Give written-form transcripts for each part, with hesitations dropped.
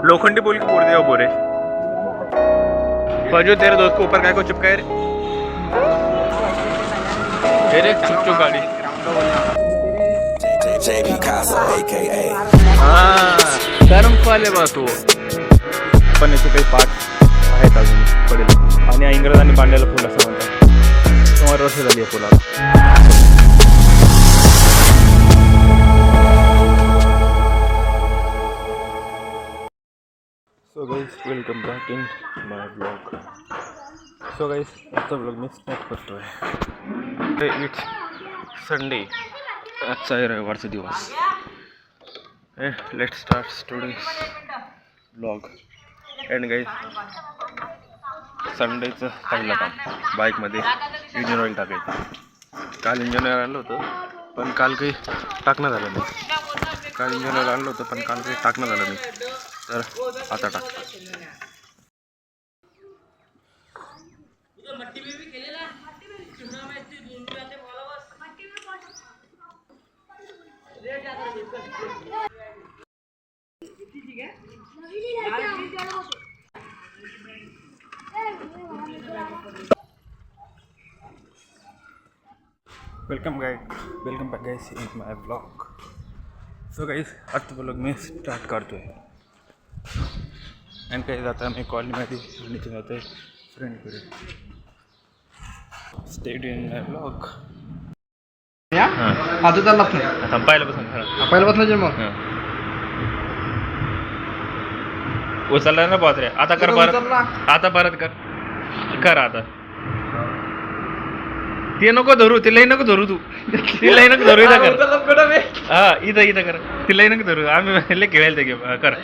लोखंडी पुल की पूरी पूरे जो तेरे दोस्त को ऊपर काय को चिपका है रे चुप चुप गाड़ी गरम वाले बा तू पण याचे काही पार्ट आहेत अजून पडेल आणि इंग्रजांनी बांधलेलं पूल असं म्हणतात. सुमारे वर्ष झाली आहे पुलाला. So guys welcome back in my blog. So guys आजचा ब्लॉग मी स्टार्ट करतोय. It's Sunday. आजचा आहे रविवारचा दिवस. Let's start today's blog. And guys संडेचं पहिलं काम बाईकमध्ये इंजिन ऑइल टाकायचं. काल इंजिन ऑइल आणलं होतं पण काल काही टाकणं झालं नाही. काल इंजिन ऑइल आणलं होतं पण काल काही टाकणं झालं नाही, तर आता टाकतो. Welcome back guys in my blog. So guys आजचा ब्लॉग मी स्टार्ट करतोय. आणि काही जाता मी कॉलनीमध्ये आणि ते जातोय फ्रेंडकडे. Stayed in my blog. हां तू चाललाच नाही आता पहिल्यापासून पहिल्यापासून जे मग उचलला ना पाहत रे. आता कर परत. आता परत कर आता. ते नको धरू, ते लई नको धरू. तू ती लई नको धरू. इथं कर. हा इथं कर. ती लई नको धरू. आम्ही लई खेळायला ते गेम. कर.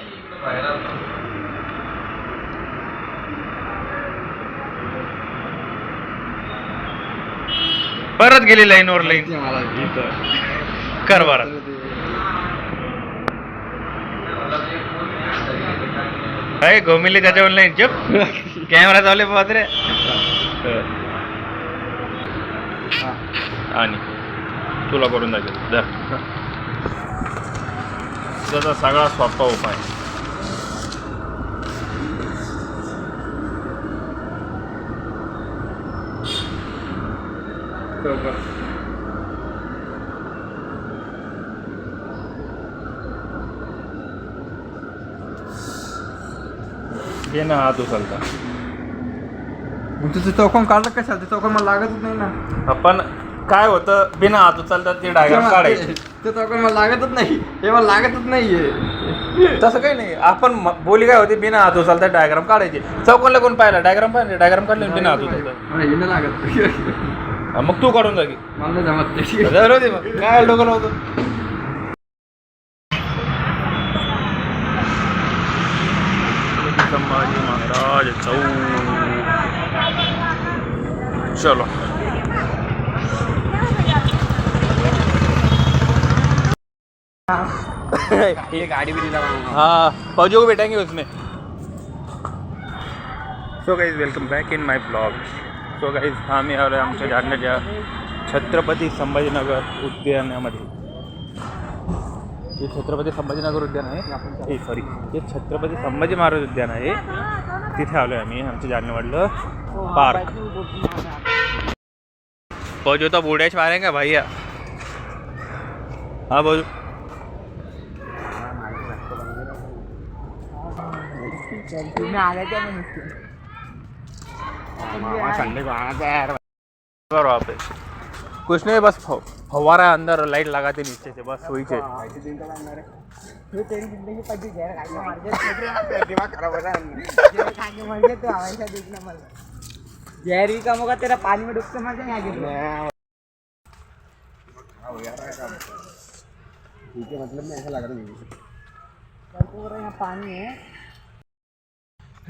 परत गेली लाईनवर. लाईन कर बरं. काय घोमिले त्याच्यावर लाईन. चुप. कॅमेरा चालले पाहत रे. आणि तुला करून दाखवेल. त्याचा सगळा सोपा उपाय. ये ना हात उचलता. तुझं चौकोन काढलं कशाला? ते चौकोन मला लागतच नाही ना. आपण काय होतं बिना हात उचलतात ते डायग्राम काढायचे. ते चौकोन मला लागतच नाही. हे मला लागतच नाहीये. तसं काही नाही. आपण बोली काय होती बिना हात उचलतात डायग्राम काढायचे. चौकोनला कोण पाहिला डायग्राम पाहिजे. डायग्राम काढले बिना हात उचलतात. हे नाही लागत. मग तू काढून जा की. मला नाही जमत ते. दे मग काय डोकं होतं. संभाजी महाराज चलो. ये गाड़ी भी नहीं लगा. हाँ फौजियों को बैठेंगे उसमें. So guys welcome back in my blog. So guys आम्ही आलो आमच्या जालन्याच्या छत्रपती संभाजीनगर उद्यानामध्ये. हे छत्रपती संभाजीनगर उद्यान आहे. हे छत्रपती संभाजी महाराज उद्यान आहे. तिथे आलो आहे आम्ही. आमच्या जालन्यावाडलं पार्क. फौजी तो बुढ़िया मारेंगे भैया. हाँ बोल. कुछ नहीं बस फव्वारा अंदर लाइट लगाते नीचे से बस वही से. जहरी का मौका तेरा पानी में डूबते मजा नहीं आगे. मतलब में ऐसा लग रहा है पानी है.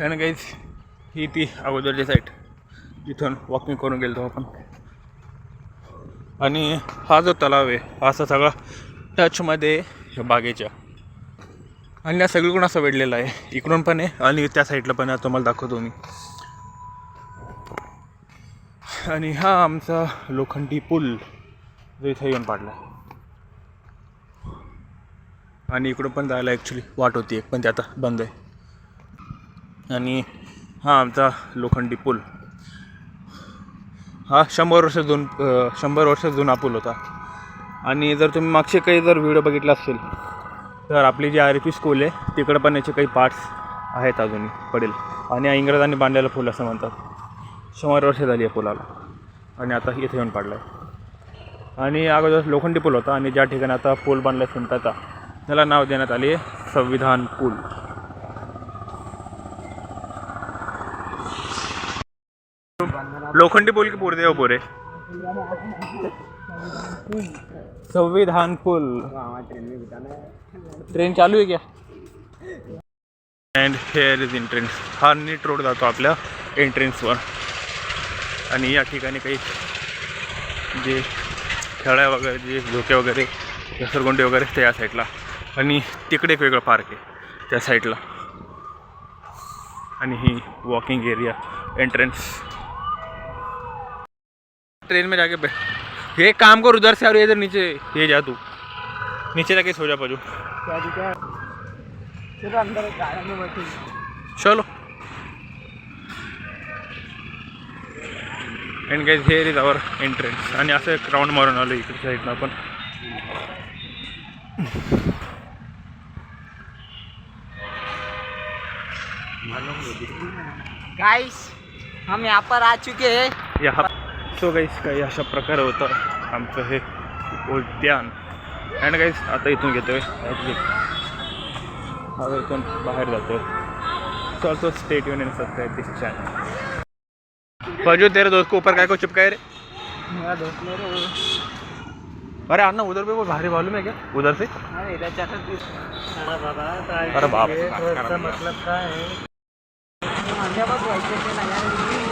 आणि गाईज ही ती अगोदरची साईड जिथून वॉकिंग करून गेलो आपण. आणि हा जो तलाव आहे असा सगळा टचमध्ये बागेच्या. आणि या सगळीकडून असं वेढलेलं आहे. इकडून पण आहे आणि त्या साईडला पण आहे. तुम्हाला दाखवतो मी. आणि हा आमचा लोखंडी पूल जो इथे येऊन पाडला. आणि इकडून पण जायला ॲक्च्युली वाट होती एक, पण ते आता बंद आहे. आणि हा आमचा लोखंडी पूल. हा 100 वर्ष जुना पूल होता. आणि जर तुम्ही मागचे काही जर व्हिडिओ बघितला असेल तर आपली जी RP स्कूल आहे तिकडं पण याचे काही पार्ट्स आहेत अजूनही पडेल. आणि इंग्रजांनी बांधलेलं पूल असं म्हणतात. 100 वर्ष झाली आहे पुलाला आणि आता इथे येऊन पडला आहे. आणि अगोदर लोखंडी पूल होता आणि ज्या ठिकाणी आता पूल बांधला सिमेंटाचा त्याला नाव देण्यात आले संविधान पूल. लोखंडी पूल की पूरे हो पूरे संविधान पूल. ट्रेन चालू आहे क्या? And hair is entrance. हा नीट रोड जातो आपल्या एंट्रन्सवर. आणि या ठिकाणी काही जे खेळ्या वगैरे जे झोके वगैरे घसरगुंडी वगैरे ते या साईडला. आणि तिकडे एक वेगळं पार्क आहे त्या साईडला. आणि ही वॉकिंग एरिया एंट्रेंस. ट्रेन में जाके ये काम कर उधर से और इधर नीचे ये जा तू नीचे जाके सो जा पाजू. अंदर गाड़ी में बैठी. चलो. And guys here is our entrance. आणि असं एक राऊंड मारून आलो इकडच्या साईडनं आपण. गाइस हम यहाँ पर आ चुके हैं. या सो गाईज काही अशा प्रकारे होतं आमचं हे उद्यान. अँड गाईज आता इथून घेतोय आता इथून बाहेर जातोय. So also stay tuned and subscribe this channel. पजू तेरे दोस्त को ऊपर काय को चिपकाए रे? मेरा दोस्त मेरे वो. अरे अन्ना उधर पे वो भारी मालूम है क्या उधर से? अरे इधर जाकर अरे बाप मतलब क्या है.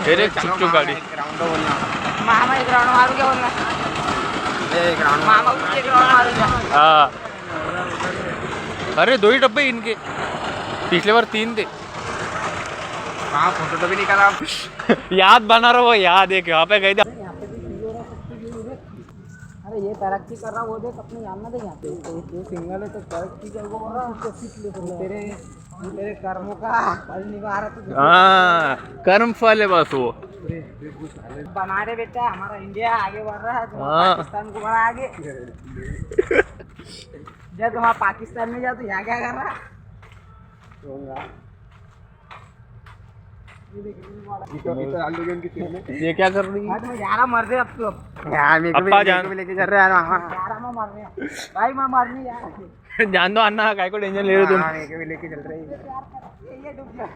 तेरे चुप चुप गाड़ी. मामा एक राउंड मारू क्या बोलना. एक राउंड मामा एक राउंड मारू क्या. हाँ. अरे 2 ही डब्बे इनके. पिछले बार 3 थे. हाँ फोटो तो भी निकाला. याद बना रहा वो याद है यहाँ पे गए थे. अरे ये तरक्की कर रहा वो देख अपने जानना दे. यहाँ पे जो सिंगल है तो तरक्की कर वो हो रहा उसको सीख ले. तेरे कर्मों का फल निभा रहा तू. हाँ कर्म फल है बस वो. बना रहे बेटा हमारा इंडिया आगे बढ़ रहा है. हाँ. पाकिस्तान को बढ़ा आगे. जब तुम पाकिस्तान में जाओ तो यहाँ क्या कर रहा. ये क्या कर रही है? मैं जा रहा मर दे अब तो. अप्पा जान लेके चल रहे हैं जा रहा मैं मरने. भाई मैं मरने जा रहा. जान दो अन्ना काय को टेंशन ले रहे हो तुम. भी लेके चल रहे हैं. ये डूब गया.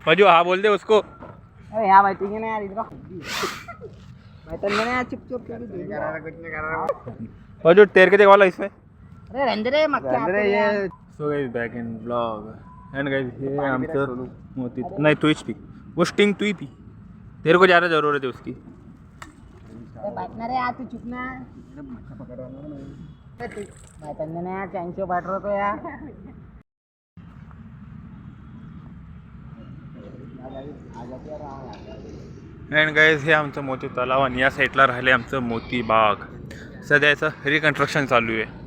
मजू हाँ बोल दे उसको. अरे यहाँ बैठेंगे ना यार इधर. बैठेंगे ना यार चुप चुप. कुछ नहीं कर रहा. मजू तेर के देख वाला इसमें. अरे रंदरे मक्के ये. So guys back in blog. End guys हे आमचं मोती नाही तू स्पीक वो स्टिंग तू ही पी. तेरे को ज़्यादा ज़रूरत है उसकी. बैठना रे यार तू चुप ना. बैठेंगे ना यार चैन से बैठ रहा तो यार. अँड गाईज हे आमचं मोती तलाव आणि या साईडला राहिले आमचं मोती बाग. सध्या याचं रिकन्स्ट्रक्शन चालू आहे.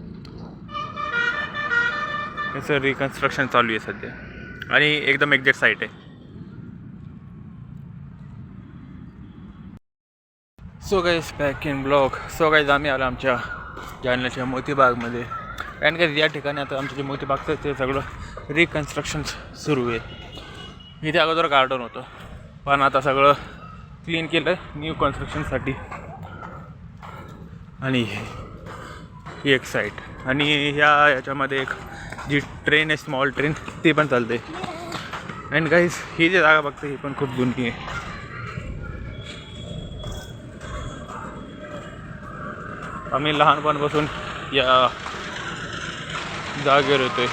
याचं रिकन्स्ट्रक्शन चालू आहे सध्या आणि एकदम एक्झॅक्ट साईट आहे. So guys back in blog. So guys आम्ही आलो आमच्या जालन्याच्या मोतीबागमध्ये. अँड गाईज या ठिकाणी आता आमचं जे मोतीबागचं ते सगळं रिकन्स्ट्रक्शन सुरू आहे. इथे अगोदर गार्डन होतं पण आता सगळं क्लीन केलं न्यू कन्स्ट्रक्शनसाठी. आणि ही एक साईट आणि याच्यामध्ये एक जी ट्रेन आहे स्मॉल ट्रेन ती पण चालते. अँड गाईज ही जी जागा बघते ही पण खूप जुनी आहे. आम्ही लहानपणापासून या जागेवर येतोय.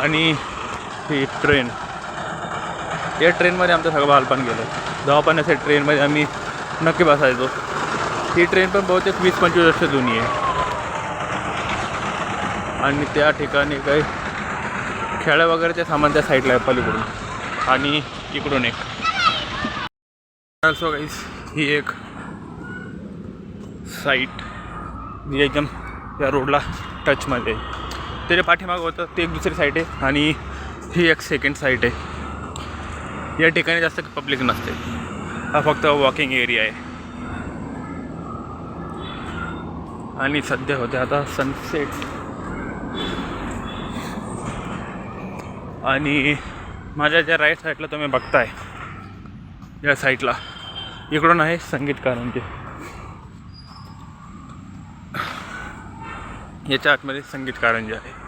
आणि ही ट्रेन या ट्रेनमध्ये आमचं सगळं बालपण गेलं. जेव्हा पण असे ट्रेनमध्ये आम्ही नक्की बसायचो. ही ट्रेन पण बहुतेक 20-25 वर्ष जुनी आहे. आणि त्या ठिकाणी काही खेळ्या वगैरेचे सामान त्या साईडला आहे पलीकडून आणि इकडून एक. ऑल्सो गाईज ही एक साईट जी एकदम त्या रोडला टचमध्ये आहे. त्याच्या पाठीमागं होतं ते एक दुसरी साईट आहे आणि ही एक सेकंड साईट आहे. या ठिकाणी जास्त पब्लिक नसते. हा फक्त वॉकिंग एरिया आहे. आणि सध्या होते आता सनसेट. आणि माझ्या ज्या राईट साईडला तुम्ही बघताय या साईडला इकडून आहे संगीत कारंजे. याच्या आतमध्ये संगीत कारंजे आहे.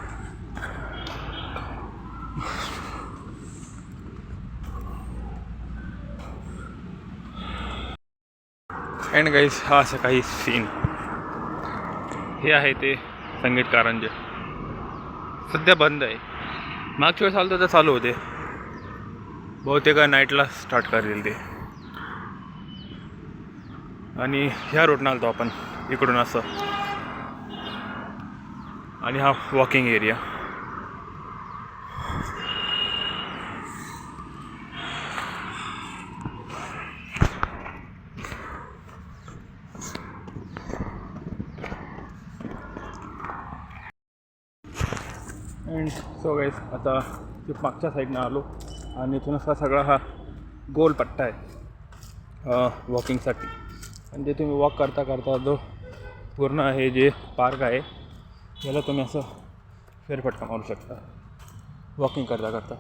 अँड गाईज हा असं काही सीन. हे आहे ते संगीत कारंजे. सध्या बंद आहे. मागच्या वेळेस आलं तर चालू होते. बहुतेक नाईटला स्टार्ट करेल ते. आणि ह्या रोडनं आलतो आपण इकडून असं. आणि हा walking area. And so guys आता ते मागच्या साईडनं आलो आणि इथून असा सगळा हा गोल पट्टा आहे वॉकिंगसाठी. आणि ते तुम्ही वॉक करता करता जो पूर्ण हे जे पार्क आहे याला तुम्ही असं फेरफटका मारू शकता वॉकिंग करता करता.